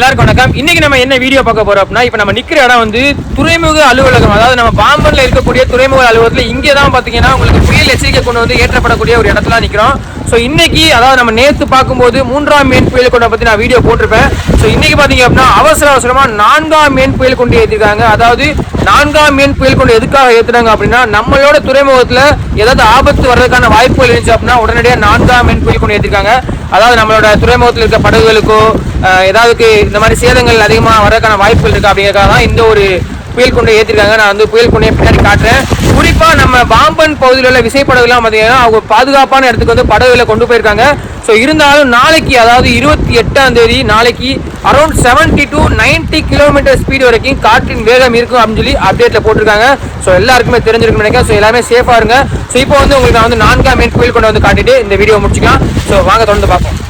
எல்லாருக்கும் வணக்கம். இன்னைக்கு நம்ம என்ன வீடியோ பார்க்க போறோம் அப்படின்னா, இப்போ நம்ம நிக்கிற இடம் வந்து துறைமுக அலுவலகம். அதாவது நம்ம பாம்பன்ல இருக்கக்கூடிய துறைமுக அலுவலகத்தில் இங்கே தான் பார்த்தீங்கன்னா உங்களுக்கு புயல் எச்சரிக்கை கொண்டு வந்து ஏற்றப்படக்கூடிய ஒரு இடத்துல நிற்கிறோம். ஸோ இன்னைக்கு அதாவது நம்ம நேற்று பார்க்கும்போது 3ஆம் மேன் புயல் கொண்டை பற்றி நான் வீடியோ போட்டிருப்பேன். ஸோ இன்னைக்கு பார்த்தீங்க அப்படின்னா அவசரமாக 4ஆம் மேன் புயல் கொண்டு ஏற்றிருக்காங்க. அதாவது 4ஆம் மேன் புயல் கொண்டு எதுக்காக ஏற்றுறாங்க அப்படின்னா, நம்மளோட துறைமுகத்தில் ஏதாவது ஆபத்து வர்றதுக்கான வாய்ப்புகள் இருந்துச்சு அப்படின்னா உடனடியாக 4ஆம் மேன் புயல் கொண்டு ஏற்றிருக்காங்க. அதாவது நம்மளோட துறைமுகத்தில் இருக்க படகுகளுக்கோ ஏதாவது இந்த மாதிரி சேதங்கள் அதிகமாக வரதுக்கான வாய்ப்புகள் இருக்கு அப்படிங்கிறதுக்காக தான் இந்த ஒரு புயல் கொண்டை ஏற்றிருக்காங்க. நான் வந்து புயல் கொண்டை பின்னாடி காட்டுறேன். குறிப்பாக நம்ம பாம்பன் பகுதியில் உள்ள விசைப்படகுலாம் பார்த்தீங்கன்னா அவங்க பாதுகாப்பான இடத்துக்கு வந்து படகுகளை கொண்டு போயிருக்காங்க. ஸோ இருந்தாலும் நாளைக்கு அதாவது 28ஆம் தேதி நாளைக்கு அரௌண்ட் 70 to 90 கிலோமீட்டர் ஸ்பீடு வரைக்கும் காற்றின் வேகம் இருக்கும் அப்படின்னு சொல்லி அப்டேட்டில் போட்டிருக்காங்க. ஸோ எல்லாருக்குமே தெரிஞ்சிருக்குன்னு நினைக்கிறேன். ஸோ எல்லாமே சேஃபாக இருங்க. ஸோ இப்போ வந்து உங்களுக்கு நான் வந்து 4ஆம் மேன் புயல் கொண்டை வந்து காட்டிட்டு இந்த வீடியோ முடிச்சுக்கலாம். ஸோ வாங்க தொடர்ந்து பார்ப்போம்.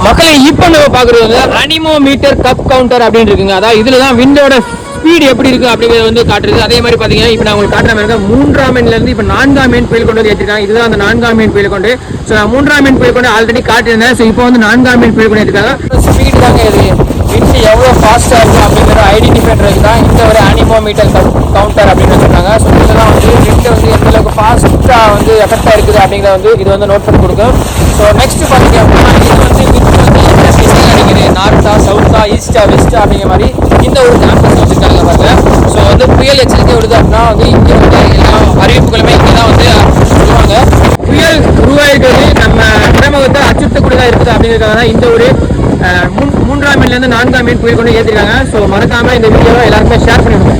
மக்களை இப்போ நம்ம பார்க்குறது வந்து அனிமோமீட்டர் கப் கவுண்டர் அப்படின்னு இருக்குங்க. அதாவது இதில் தான் விண்டோட ஸ்பீடு எப்படி இருக்குது அப்படிங்கிறது வந்து காட்டுறது. அதே மாதிரி பார்த்தீங்கன்னா இப்போ நான் உங்களுக்கு காட்டுற மாதிரி 3ஆம் மேன்லேருந்து இப்போ 4ஆம் மேன் புயல் கொண்டு வந்து ஏற்றிருக்காங்க. இதுதான் அந்த 4ஆம் மேன் புயல் கொண்டு. ஸோ நான் 3ஆம் மேன் புயல் கொண்டு ஆல்ரெடி காட்டியிருந்தேன். ஸோ இப்போ வந்து 4ஆம் மேன் புயல் கொண்டு ஏற்றிருக்காங்க. ஸ்பீடு தாங்க இது விண்டு எவ்வளோ ஃபாஸ்ட்டாக இருக்குது அப்படிங்கிற ஐடென்டிஃபை பண்ணுறதுக்கு தான் இந்த ஒரு அனிமோமீட்டர் கவுண்டர் அப்படின்னு சொல்கிறாங்க. ஸோ இதெல்லாம் வந்து விண்டு வந்து எந்த அளவுக்கு ஃபாஸ்ட்டாக வந்து எஃபெக்டாக இருக்குது அப்படிங்கிறத வந்து இது வந்து நோட் பண்ணி கொடுக்கும். ஸோ நெக்ஸ்ட் பார்த்தீங்க அப்படின்னா இது வந்து நார்த்தா சவுத்தா ஈஸ்டா வெஸ்டா அப்படிங்கிற மாதிரி இந்த ஒரு கேம்பஸ் வச்சுருக்காங்க பாருங்க. ஸோ வந்து புயல் எச்சரிக்கை விடுது அப்படின்னா வந்து இங்கே வந்து எல்லா அறிவிப்புகளுமே இங்கே தான் வந்து சொல்லுவாங்க. புயல் உருவாயிருக்கிறது நம்ம துறைமுகத்தை அச்சுறுத்தக்கூடியதாக இருக்குது அப்படிங்கிறதுக்காக தான் இந்த ஒரு 3ஆம் மேன்லேருந்து 4ஆம் மேன் புயல் கொண்டு ஏற்றிருக்காங்க. ஸோ மறக்காமல் இந்த வீடியோவை எல்லாருக்குமே ஷேர் பண்ணிவிடுங்க.